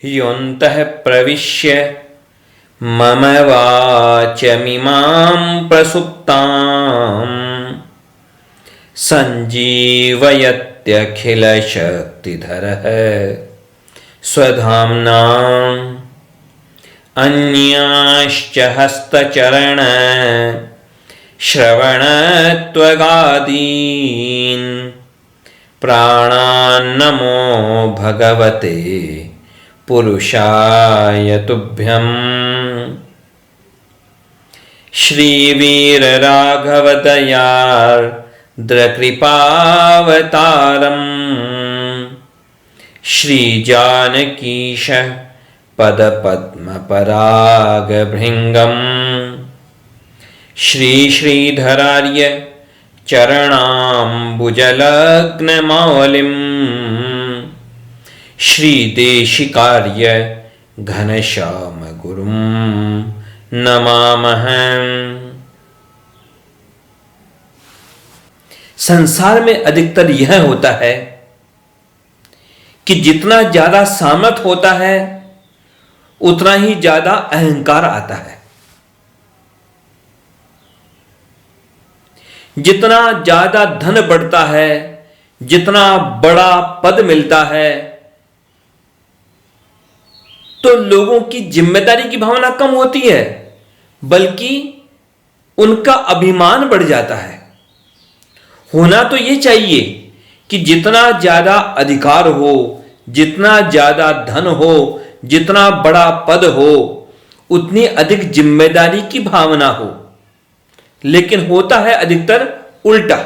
योऽन्तः प्रविश्य मम वाचमिमां प्रसुप्ताम् सञ्जीवयत्यखिलशक्तिधरः स्वधाम्ना अन्याश्च हस्तचरण श्रवणत्वगादीन् प्राणान्नमो भगवते पुरुषाय तुभ्यम्। श्रीवीरराघवदयार्द्रकृपावतारम् श्रीजानकीश पदपद्मपरागभृङ्गम् श्रीश्रीधरार्य चरणाम्बुजलग्नमौलिम् श्रीदेशिकार्य घनश्यामगुरुं नमामः। संसार में अधिकतर यह होता है कि जितना ज्यादा सामर्थ्य होता है उतना ही ज्यादा अहंकार आता है। जितना ज्यादा धन बढ़ता है, जितना बड़ा पद मिलता है, तो लोगों की जिम्मेदारी की भावना कम होती है, बल्कि उनका अभिमान बढ़ जाता है। होना तो यह चाहिए कि जितना ज्यादा अधिकार हो, जितना ज्यादा धन हो, जितना बड़ा पद हो, उतनी अधिक जिम्मेदारी की भावना हो। लेकिन होता है अधिकतर उल्टा।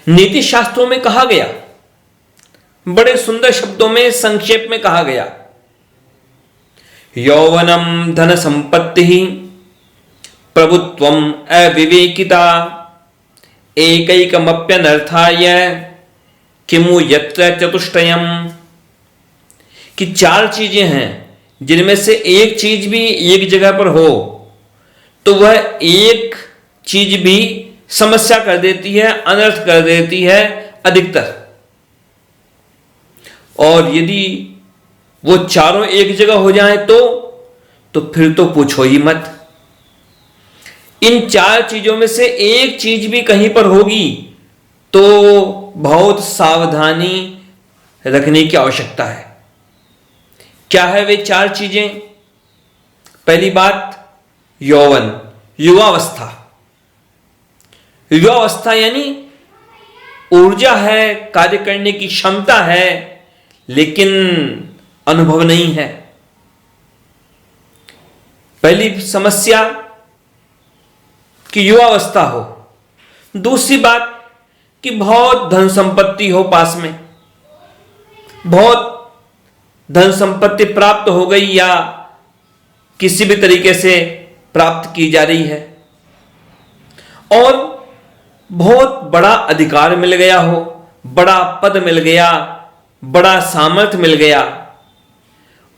नीति शास्त्रों में कहा गया, बड़े सुंदर शब्दों में संक्षेप में कहा गया, यौवनम धन संपत्ति प्रभुत्वम अविवेकिता एकैकमप्यनर्थाय किमु यत्र चतुष्टयम्। कि चार चीजें हैं जिनमें से एक चीज भी एक जगह पर हो तो वह एक चीज भी समस्या कर देती है, अनर्थ कर देती है अधिकतर। और यदि वो चारों एक जगह हो जाएं तो फिर तो पूछो ही मत। इन चार चीजों में से एक चीज भी कहीं पर होगी तो बहुत सावधानी रखने की आवश्यकता है। क्या है वे चार चीजें? पहली बात, यौवन, युवावस्था। युवावस्था यानी ऊर्जा है, कार्य करने की क्षमता है, लेकिन अनुभव नहीं है। पहली समस्या कि युवावस्था हो। दूसरी बात कि बहुत धन संपत्ति हो पास में, बहुत धन संपत्ति प्राप्त हो गई या किसी भी तरीके से प्राप्त की जा रही है, और बहुत बड़ा अधिकार मिल गया हो, बड़ा पद मिल गया, बड़ा सामर्थ्य मिल गया।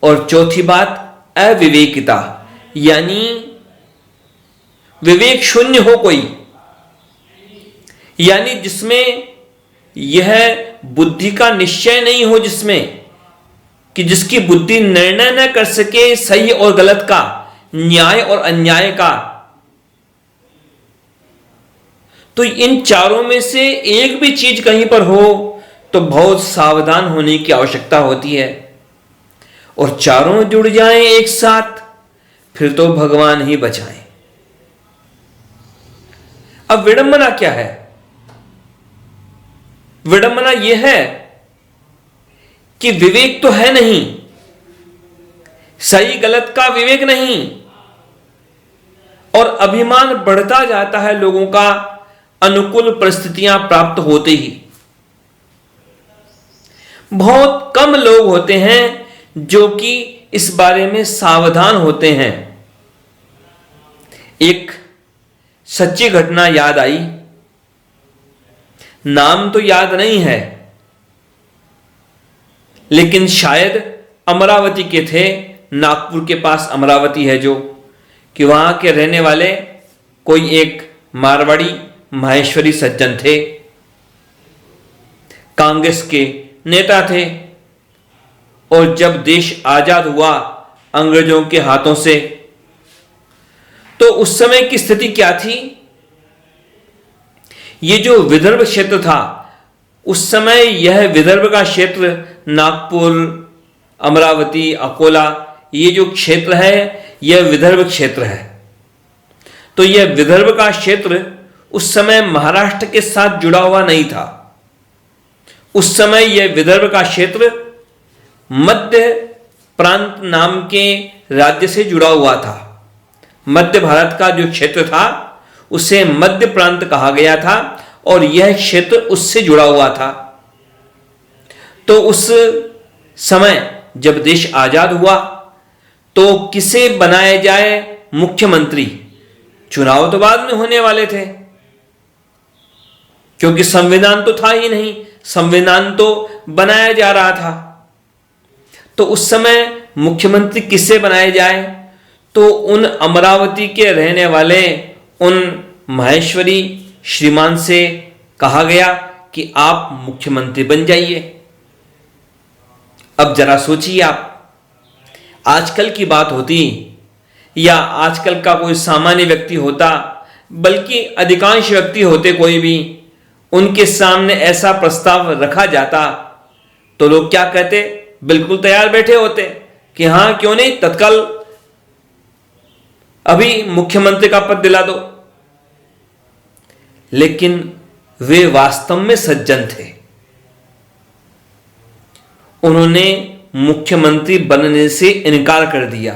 और चौथी बात, अविवेकिता, यानी विवेक शून्य हो कोई, यानी जिसमें यह बुद्धि का निश्चय नहीं हो, जिसमें कि जिसकी बुद्धि निर्णय न कर सके सही और गलत का, न्याय और अन्याय का। तो इन चारों में से एक भी चीज कहीं पर हो तो बहुत सावधान होने की आवश्यकता होती है। और चारों जुड़ जाएं एक साथ फिर तो भगवान ही बचाएं। अब विडंबना क्या है? विडंबना यह है कि विवेक तो है नहीं, सही गलत का विवेक नहीं, और अभिमान बढ़ता जाता है लोगों का अनुकूल परिस्थितियां प्राप्त होते ही। बहुत कम लोग होते हैं जो कि इस बारे में सावधान होते हैं। एक सच्ची घटना याद आई, नाम तो याद नहीं है, लेकिन शायद अमरावती के थे, नागपुर के पास अमरावती है जो, कि वहां के रहने वाले कोई एक मारवाड़ी माहेश्वरी सज्जन थे, कांग्रेस के नेता थे। और जब देश आजाद हुआ अंग्रेजों के हाथों से, तो उस समय की स्थिति क्या थी? ये जो विदर्भ क्षेत्र था, उस समय यह विदर्भ का क्षेत्र नागपुर, अमरावती, अकोला, ये जो क्षेत्र है यह विदर्भ क्षेत्र है। तो यह विदर्भ का क्षेत्र उस समय महाराष्ट्र के साथ जुड़ा हुआ नहीं था। उस समय यह विदर्भ का क्षेत्र मध्य प्रांत नाम के राज्य से जुड़ा हुआ था। मध्य भारत का जो क्षेत्र था उसे मध्य प्रांत कहा गया था और यह क्षेत्र उससे जुड़ा हुआ था। तो उस समय जब देश आजाद हुआ तो किसे बनाया जाए मुख्यमंत्री? चुनाव तो बाद में होने वाले थे, क्योंकि संविधान तो था ही नहीं, संविधान तो बनाया जा रहा था। तो उस समय मुख्यमंत्री किससे बनाए जाए? तो उन अमरावती के रहने वाले उन माहेश्वरी श्रीमान से कहा गया कि आप मुख्यमंत्री बन जाइए। अब जरा सोचिए आप, आजकल की बात होती या आजकल का कोई सामान्य व्यक्ति होता, बल्कि अधिकांश व्यक्ति होते कोई भी, उनके सामने ऐसा प्रस्ताव रखा जाता तो लोग क्या कहते? बिल्कुल तैयार बैठे होते कि हां, क्यों नहीं, तत्काल अभी मुख्यमंत्री का पद दिला दो। लेकिन वे वास्तव में सज्जन थे। उन्होंने मुख्यमंत्री बनने से इनकार कर दिया।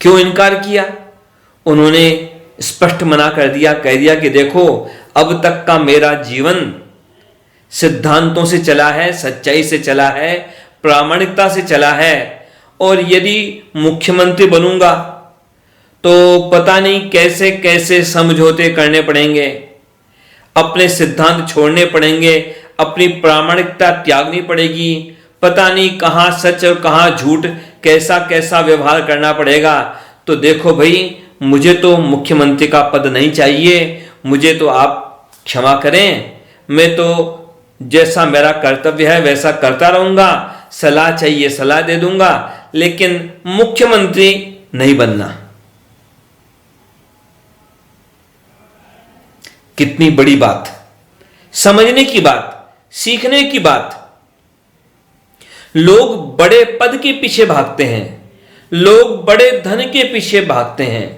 क्यों इनकार किया? उन्होंने स्पष्ट मना कर दिया, कह दिया कि देखो, अब तक का मेरा जीवन सिद्धांतों से चला है, सच्चाई से चला है, प्रामाणिकता से चला है, और यदि मुख्यमंत्री बनूंगा तो पता नहीं कैसे कैसे समझौते करने पड़ेंगे, अपने सिद्धांत छोड़ने पड़ेंगे, अपनी प्रामाणिकता त्यागनी पड़ेगी, पता नहीं कहां सच और कहां झूठ, कैसा कैसा व्यवहार करना पड़ेगा। तो देखो भाई, मुझे तो मुख्यमंत्री का पद नहीं चाहिए, मुझे तो आप क्षमा करें, मैं तो जैसा मेरा कर्तव्य है वैसा करता रहूंगा, सलाह चाहिए सलाह दे दूंगा, लेकिन मुख्यमंत्री नहीं बनना। कितनी बड़ी बात, समझने की बात, सीखने की बात। लोग बड़े पद के पीछे भागते हैं, लोग बड़े धन के पीछे भागते हैं,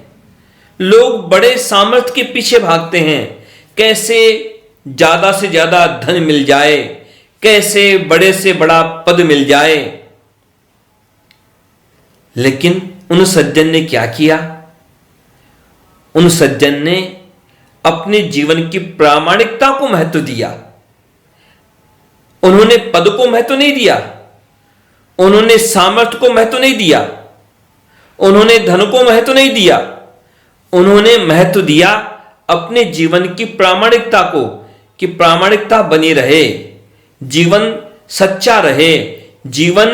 लोग बड़े सामर्थ्य के पीछे भागते हैं, कैसे ज्यादा से ज्यादा धन मिल जाए, कैसे बड़े से बड़ा पद मिल जाए। लेकिन उन सज्जन ने क्या किया? उन सज्जन ने अपने जीवन की प्रामाणिकता को महत्व दिया। उन्होंने पद को महत्व नहीं दिया, उन्होंने सामर्थ्य को महत्व नहीं दिया, उन्होंने धन को महत्व नहीं दिया, उन्होंने महत्व दिया अपने जीवन की प्रामाणिकता को, कि प्रामाणिकता बनी रहे, जीवन सच्चा रहे, जीवन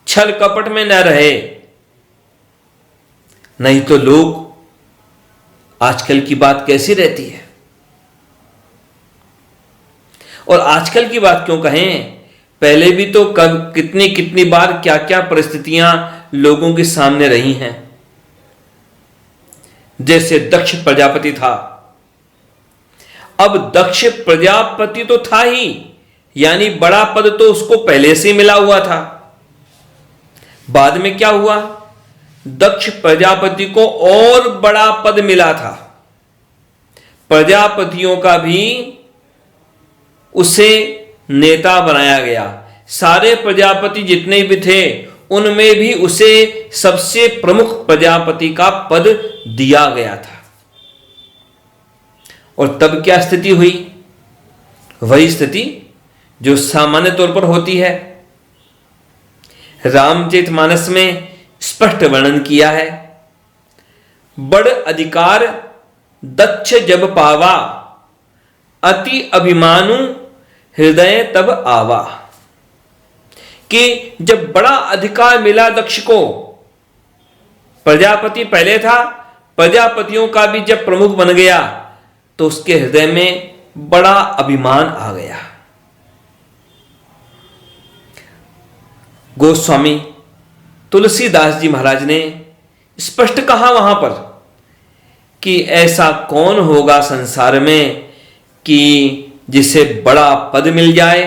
छल कपट में न रहे। नहीं तो लोग, आजकल की बात कैसी रहती है, और आजकल की बात क्यों कहें, पहले भी तो कब कितनी कितनी बार क्या क्या परिस्थितियां लोगों के सामने रही हैं। जैसे दक्ष प्रजापति था, अब दक्ष प्रजापति तो था ही, यानी बड़ा पद तो उसको पहले से मिला हुआ था। बाद में क्या हुआ? दक्ष प्रजापति को और बड़ा पद मिला था, प्रजापतियों का भी उसे नेता बनाया गया। सारे प्रजापति जितने भी थे उनमें भी उसे सबसे प्रमुख प्रजापति का पद दिया गया था। और तब क्या स्थिति हुई? वही स्थिति जो सामान्य तौर पर होती है। रामचरितमानस में स्पष्ट वर्णन किया है, बड़ अधिकार दक्ष जब पावा, अति अभिमानु हृदय तब आवा। कि जब बड़ा अधिकार मिला दक्ष को, प्रजापति पहले था, प्रजापतियों का भी जब प्रमुख बन गया तो उसके हृदय में बड़ा अभिमान आ गया। गोस्वामी तुलसीदास जी महाराज ने स्पष्ट कहा वहां पर कि ऐसा कौन होगा संसार में कि जिसे बड़ा पद मिल जाए,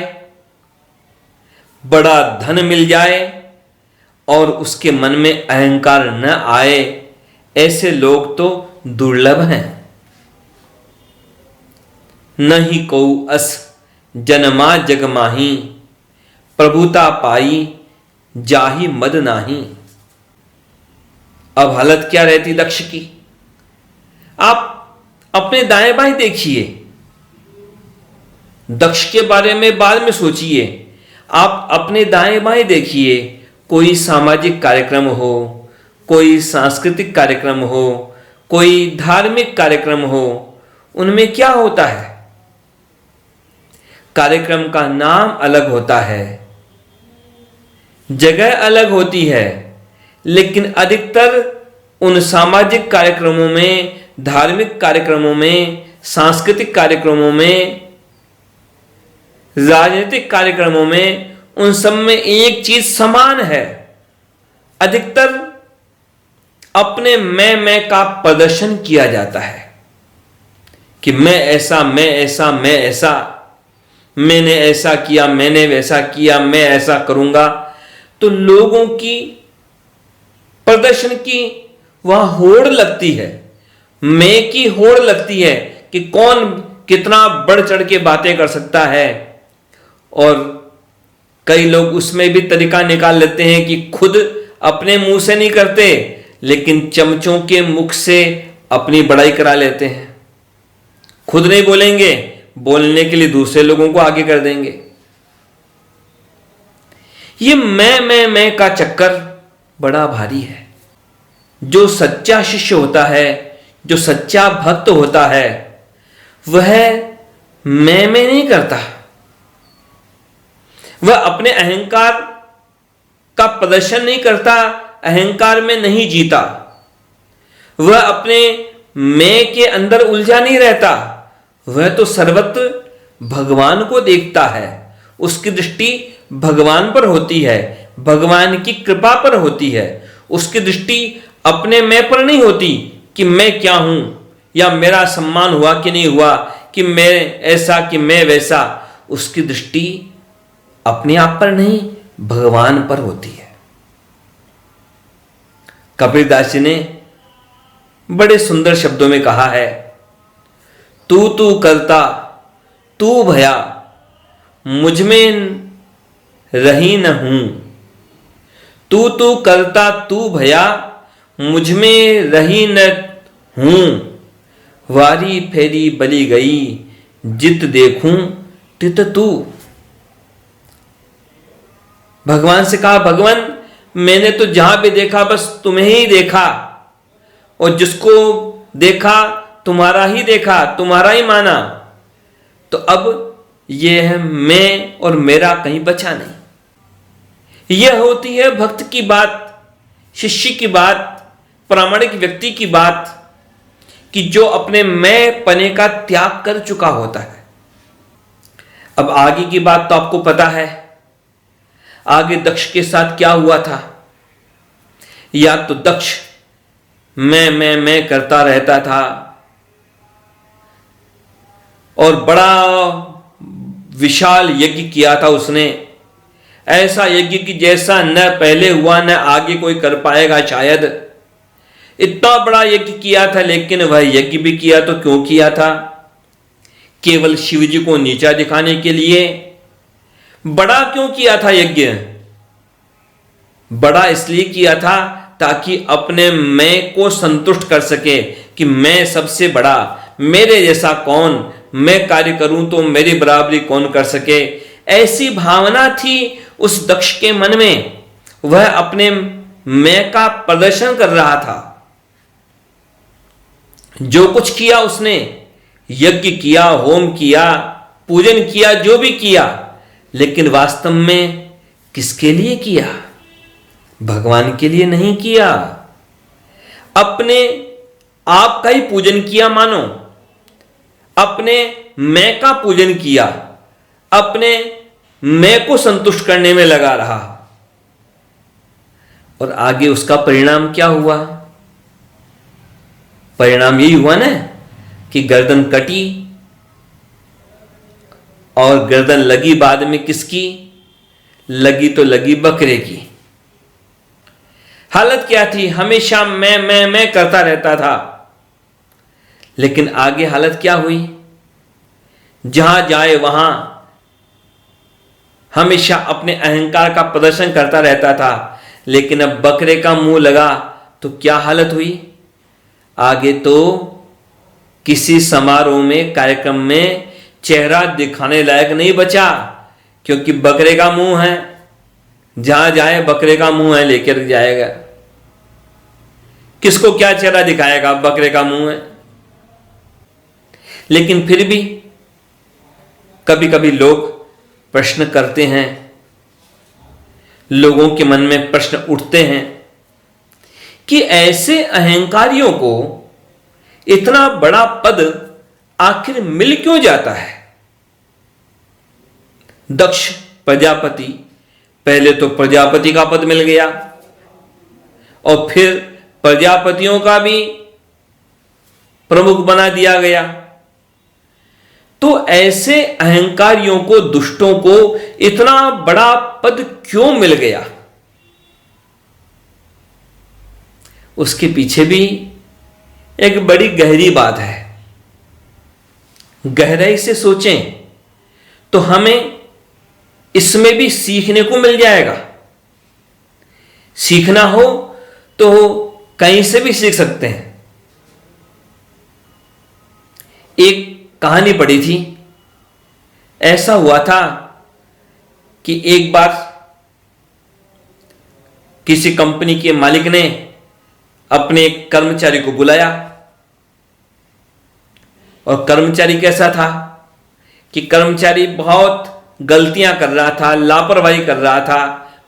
बड़ा धन मिल जाए और उसके मन में अहंकार न आए। ऐसे लोग तो दुर्लभ हैं। नहीं को अस जनमा जग माही, प्रभुता पाई जाहि मद नाही। अब हालत क्या रहती दक्ष की? आप अपने दाएं बाएं देखिए, दक्ष के बारे में बाद में सोचिए। आप अपने दाएं बाएं देखिए, कोई सामाजिक कार्यक्रम हो, कोई सांस्कृतिक कार्यक्रम हो, कोई धार्मिक कार्यक्रम हो, उनमें क्या होता है? कार्यक्रम का नाम अलग होता है, जगह अलग होती है, लेकिन अधिकतर उन सामाजिक कार्यक्रमों में, धार्मिक कार्यक्रमों में, सांस्कृतिक कार्यक्रमों में, राजनीतिक कार्यक्रमों में, उन सब में एक चीज समान है। अधिकतर अपने मैं का प्रदर्शन किया जाता है कि मैं ऐसा, मैं ऐसा, मैं ऐसा, मैंने ऐसा किया, मैंने वैसा किया, मैं ऐसा करूंगा। तो लोगों की प्रदर्शन की वहां होड़ लगती है, मैं की होड़ लगती है कि कौन कितना बढ़ चढ़ के बातें कर सकता है। और कई लोग उसमें भी तरीका निकाल लेते हैं कि खुद अपने मुंह से नहीं करते, लेकिन चमचों के मुख से अपनी बड़ाई करा लेते हैं। खुद नहीं बोलेंगे, बोलने के लिए दूसरे लोगों को आगे कर देंगे। ये मैं का चक्कर बड़ा भारी है। जो सच्चा शिष्य होता है, जो सच्चा भक्त होता है, वह मैं नहीं करता। वह अपने अहंकार का प्रदर्शन नहीं करता, अहंकार में नहीं जीता। वह अपने मैं के अंदर उलझा नहीं रहता। वह तो सर्वत्र भगवान को देखता है। उसकी दृष्टि भगवान पर होती है, भगवान की कृपा पर होती है। उसकी दृष्टि अपने मैं पर नहीं होती कि मैं क्या हूं, या मेरा सम्मान हुआ कि नहीं हुआ, कि मैं ऐसा कि मैं वैसा। उसकी दृष्टि अपने आप पर नहीं, भगवान पर होती है। कबीरदास जी ने बड़े सुंदर शब्दों में कहा है, तू तू करता तू भया, मुझ में रही न हूं। तू तू करता तू भया, मुझ में रही न हूं। वारी फेरी बली गई, जित देखूं तित तू। भगवान से कहा, भगवान मैंने तो जहां भी देखा बस तुम्हें ही देखा, और जिसको देखा तुम्हारा ही देखा, तुम्हारा ही माना। तो अब यह है मैं और मेरा कहीं बचा नहीं। यह होती है भक्त की बात, शिष्य की बात, प्रामाणिक व्यक्ति की बात, कि जो अपने मैं पने का त्याग कर चुका होता है। अब आगे की बात तो आपको पता है, आगे दक्ष के साथ क्या हुआ था। या तो दक्ष मैं करता रहता था और बड़ा विशाल यज्ञ किया था उसने, ऐसा यज्ञ कि जैसा न पहले हुआ न आगे कोई कर पाएगा शायद। इतना बड़ा यज्ञ किया था, लेकिन वह यज्ञ भी किया तो क्यों किया था? केवल शिव जी को नीचा दिखाने के लिए। बड़ा क्यों किया था यज्ञ? बड़ा इसलिए किया था ताकि अपने मैं को संतुष्ट कर सके कि मैं सबसे बड़ा, मेरे जैसा कौन, मैं कार्य करूं तो मेरी बराबरी कौन कर सके। ऐसी भावना थी उस दक्ष के मन में। वह अपने मैं का प्रदर्शन कर रहा था। जो कुछ किया उसने, यज्ञ किया, होम किया, पूजन किया, जो भी किया, लेकिन वास्तव में किसके लिए किया? भगवान के लिए नहीं किया। अपने आप का ही पूजन किया मानो, अपने मैं का पूजन किया, अपने मैं को संतुष्ट करने में लगा रहा। और आगे उसका परिणाम क्या हुआ? परिणाम यही हुआ ना कि गर्दन कटी, और गर्दन लगी बाद में किसकी? लगी तो लगी बकरे की। हालत क्या थी? हमेशा मैं करता रहता था, लेकिन आगे हालत क्या हुई? जहां जाए वहां हमेशा अपने अहंकार का प्रदर्शन करता रहता था, लेकिन अब बकरे का मुंह लगा तो क्या हालत हुई? आगे तो किसी समारोह में, कार्यक्रम में चेहरा दिखाने लायक नहीं बचा, क्योंकि बकरे का मुंह है। जहां जाए बकरे का मुंह है लेकर जाएगा। किसको क्या चेहरा दिखाएगा? बकरे का मुंह है। लेकिन फिर भी कभी कभी लोग प्रश्न करते हैं, लोगों के मन में प्रश्न उठते हैं कि ऐसे अहंकारियों को इतना बड़ा पद आखिर मिल क्यों जाता है? दक्ष प्रजापति, पहले तो प्रजापति का पद मिल गया और फिर प्रजापतियों का भी प्रमुख बना दिया गया। तो ऐसे अहंकारियों को, दुष्टों को इतना बड़ा पद क्यों मिल गया? उसके पीछे भी एक बड़ी गहरी बात है। गहराई से सोचें तो हमें इसमें भी सीखने को मिल जाएगा। सीखना हो तो कहीं से भी सीख सकते हैं। एक कहानी पढ़ी थी। ऐसा हुआ था कि एक बार किसी कंपनी के मालिक ने अपने एक कर्मचारी को बुलाया, और कर्मचारी कैसा था कि कर्मचारी बहुत गलतियां कर रहा था, लापरवाही कर रहा था,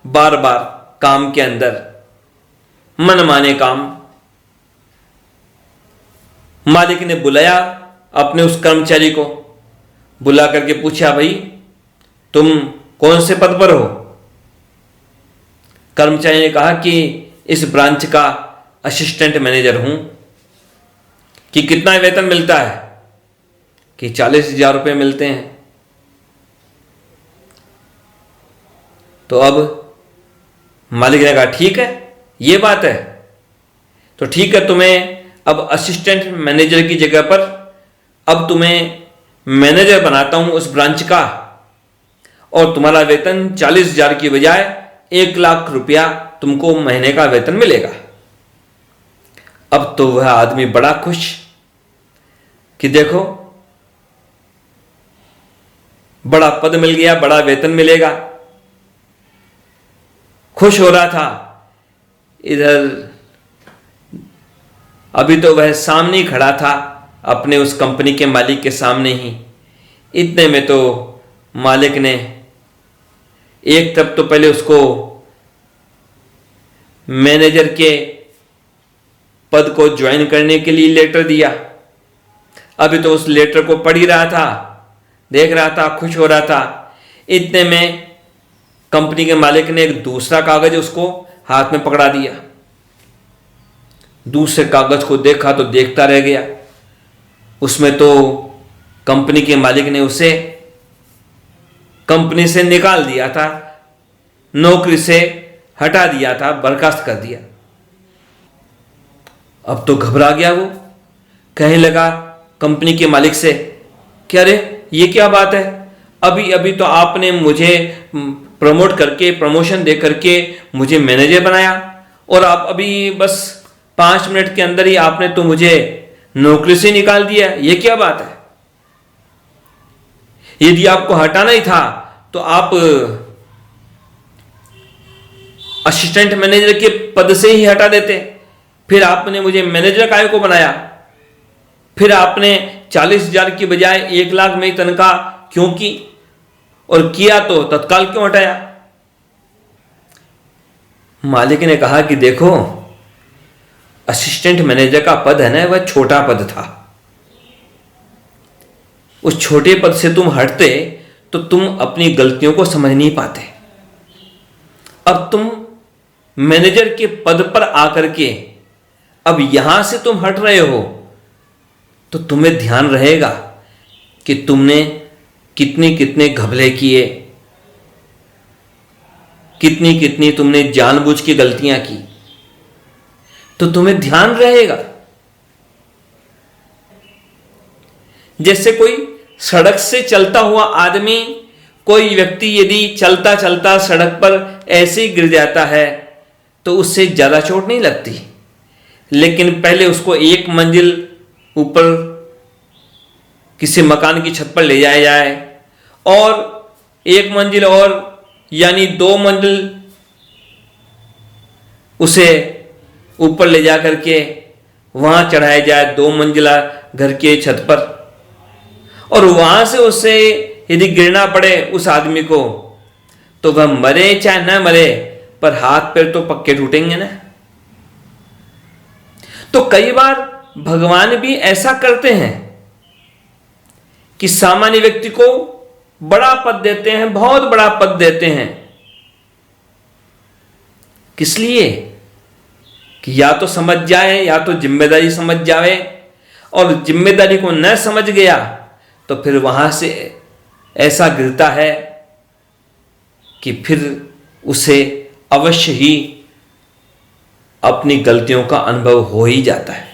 बार बार काम के अंदर मनमाने काम। मालिक ने बुलाया अपने उस कर्मचारी को, बुला करके पूछा, भाई तुम कौन से पद पर हो? कर्मचारी ने कहा कि इस ब्रांच का असिस्टेंट मैनेजर हूं। कि कितना वेतन मिलता है? कि 40,000 रुपये मिलते हैं। तो अब मालिक ने कहा, ठीक है, ये बात है तो ठीक है, तुम्हें अब असिस्टेंट मैनेजर की जगह पर अब तुम्हें मैनेजर बनाता हूं उस ब्रांच का, और तुम्हारा वेतन 40,000 की बजाय 1,00,000 रुपया तुमको महीने का वेतन मिलेगा। अब तो वह आदमी बड़ा खुश कि देखो बड़ा पद मिल गया, बड़ा वेतन मिलेगा। खुश हो रहा था। इधर अभी तो वह सामने ही खड़ा था, अपने उस कंपनी के मालिक के सामने ही। इतने में तो मालिक ने एक तरफ तो पहले उसको मैनेजर के पद को ज्वाइन करने के लिए लेटर दिया। अभी तो उस लेटर को पढ़ ही रहा था, देख रहा था, खुश हो रहा था। इतने में कंपनी के मालिक ने एक दूसरा कागज उसको हाथ में पकड़ा दिया। दूसरे कागज को देखा तो देखता रह गया। उसमें तो कंपनी के मालिक ने उसे कंपनी से निकाल दिया था, नौकरी से हटा दिया था, बर्खास्त कर दिया। अब तो घबरा गया वो, कहने लगा कंपनी के मालिक से, क्या रे ये क्या बात है? अभी अभी तो आपने मुझे प्रमोट करके, प्रमोशन दे करके मुझे मैनेजर बनाया, और आप अभी बस 5 मिनट के अंदर ही आपने तो मुझे नौकरी से निकाल दिया। ये क्या बात है? यदि आपको हटाना ही था तो आप असिस्टेंट मैनेजर के पद से ही हटा देते। फिर आपने मुझे मैनेजर काहे को बनाया? फिर आपने 40,000 की बजाय 1,00,000 में तनख्वाह क्यों की? और किया तो तत्काल क्यों हटाया? मालिक ने कहा कि देखो, असिस्टेंट मैनेजर का पद है ना, वह छोटा पद था। उस छोटे पद से तुम हटते तो तुम अपनी गलतियों को समझ नहीं पाते। अब तुम मैनेजर के पद पर आकर के अब यहां से तुम हट रहे हो, तो तुम्हें ध्यान रहेगा कि तुमने कितने कितने घपले किए, कितनी कितनी तुमने जानबूझ के गलतियां की, तो तुम्हें ध्यान रहेगा। जैसे कोई सड़क से चलता हुआ आदमी, कोई व्यक्ति यदि चलता चलता सड़क पर ऐसे ही गिर जाता है तो उससे ज्यादा चोट नहीं लगती, लेकिन पहले उसको एक मंजिल ऊपर किसी मकान की छत पर ले जाया जाए और एक मंजिल और यानी 2 मंजिल उसे ऊपर ले जा करके वहां चढ़ाया जाए 2 मंजिला घर के छत पर, और वहां से उसे यदि गिरना पड़े उस आदमी को, तो वह मरे चाहे ना मरे पर हाथ पैर तो पक्के टूटेंगे ना। तो कई बार भगवान भी ऐसा करते हैं कि सामान्य व्यक्ति को बड़ा पद देते हैं, बहुत बड़ा पद देते हैं। किस लिए? कि या तो समझ जाए या तो जिम्मेदारी समझ जाए, और जिम्मेदारी को न समझ गया तो फिर वहां से ऐसा गिरता है कि फिर उसे अवश्य ही अपनी गलतियों का अनुभव हो ही जाता है।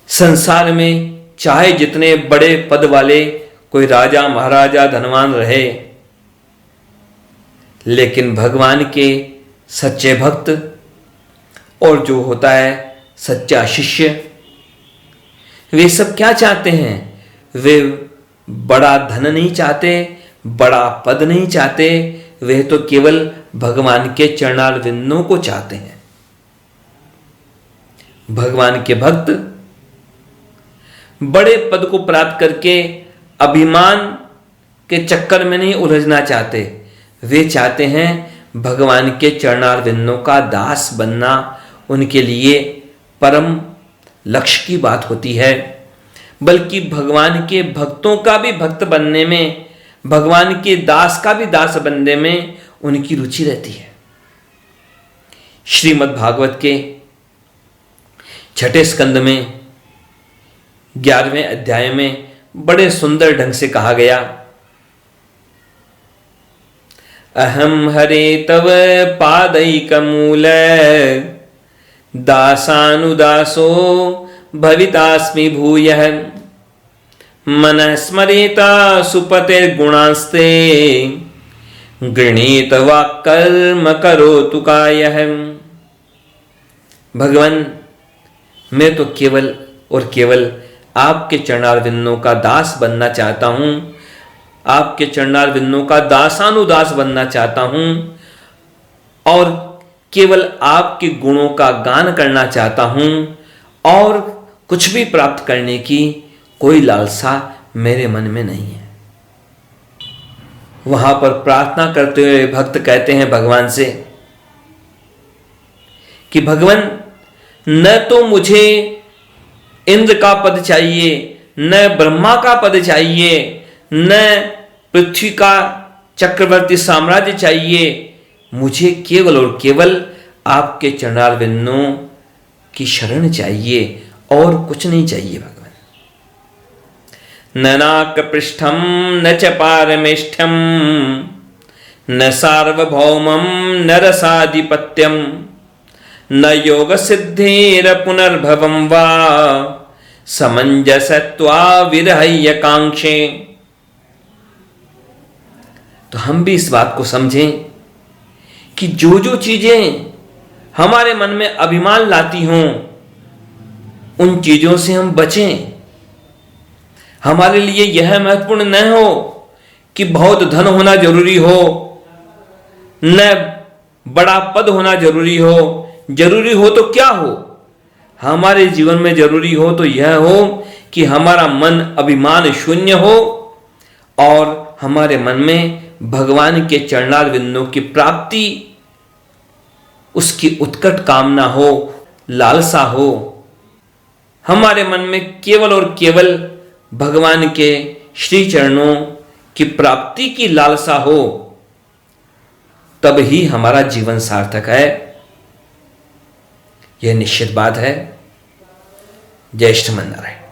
संसार में चाहे जितने बड़े पद वाले कोई राजा महाराजा धनवान रहे, लेकिन भगवान के सच्चे भक्त और जो होता है सच्चा शिष्य, वे सब क्या चाहते हैं? वे बड़ा धन नहीं चाहते, बड़ा पद नहीं चाहते, वे तो केवल भगवान के चरणारविंदों को चाहते हैं। भगवान के भक्त बड़े पद को प्राप्त करके अभिमान के चक्कर में नहीं उलझना चाहते, वे चाहते हैं भगवान के चरणारविंदों का दास बनना उनके लिए परम लक्ष्य की बात होती है। बल्कि भगवान के भक्तों का भी भक्त बनने में, भगवान के दास का भी दास बनने में उनकी रुचि रहती है। श्रीमद् भागवत के 6ठे स्कंद में 11वें अध्याय में बड़े सुंदर ढंग से कहा गया, अहम हरे तव पादैकमूल दासानुदासो भवितास्मि भूयः मनः स्मरेता सुपतिर्गुणास्ते गृणीत वाक्कर्म करोतु कायः। भगवान, मैं तो केवल और केवल आपके चरणारविंदों का दास बनना चाहता हूं, आपके चरणारविंदों का दासानुदास बनना चाहता हूं, और केवल आपके गुणों का गान करना चाहता हूं, और कुछ भी प्राप्त करने की कोई लालसा मेरे मन में नहीं है। वहां पर प्रार्थना करते हुए भक्त कहते हैं भगवान से कि भगवान, न तो मुझे इंद्र का पद चाहिए, न ब्रह्मा का पद चाहिए, न पृथ्वी का चक्रवर्ती साम्राज्य चाहिए, मुझे केवल और केवल आपके चरणारविंदों की शरण चाहिए और कुछ नहीं चाहिए। भगवान, न नाक पृष्ठम न च पारमेष्ठ्यम न सार्वभौमम न रसाधिपत्यम न योग सिद्धेर पुनर्भवम वा समंजसत्वा विरहय कांक्षे। तो हम भी इस बात को समझें कि जो जो चीजें हमारे मन में अभिमान लाती हों, उन चीजों से हम बचें। हमारे लिए यह महत्वपूर्ण न हो कि बहुत धन होना जरूरी हो, न बड़ा पद होना जरूरी हो। जरूरी हो तो क्या हो, हमारे जीवन में जरूरी हो तो यह हो कि हमारा मन अभिमान शून्य हो और हमारे मन में भगवान के चरणारविंदों की प्राप्ति, उसकी उत्कट कामना हो, लालसा हो। हमारे मन में केवल और केवल भगवान के श्री चरणों की प्राप्ति की लालसा हो। तब ही हमारा जीवन सार्थक है, यह निश्चित बात है। जय श्रीमन नारायण।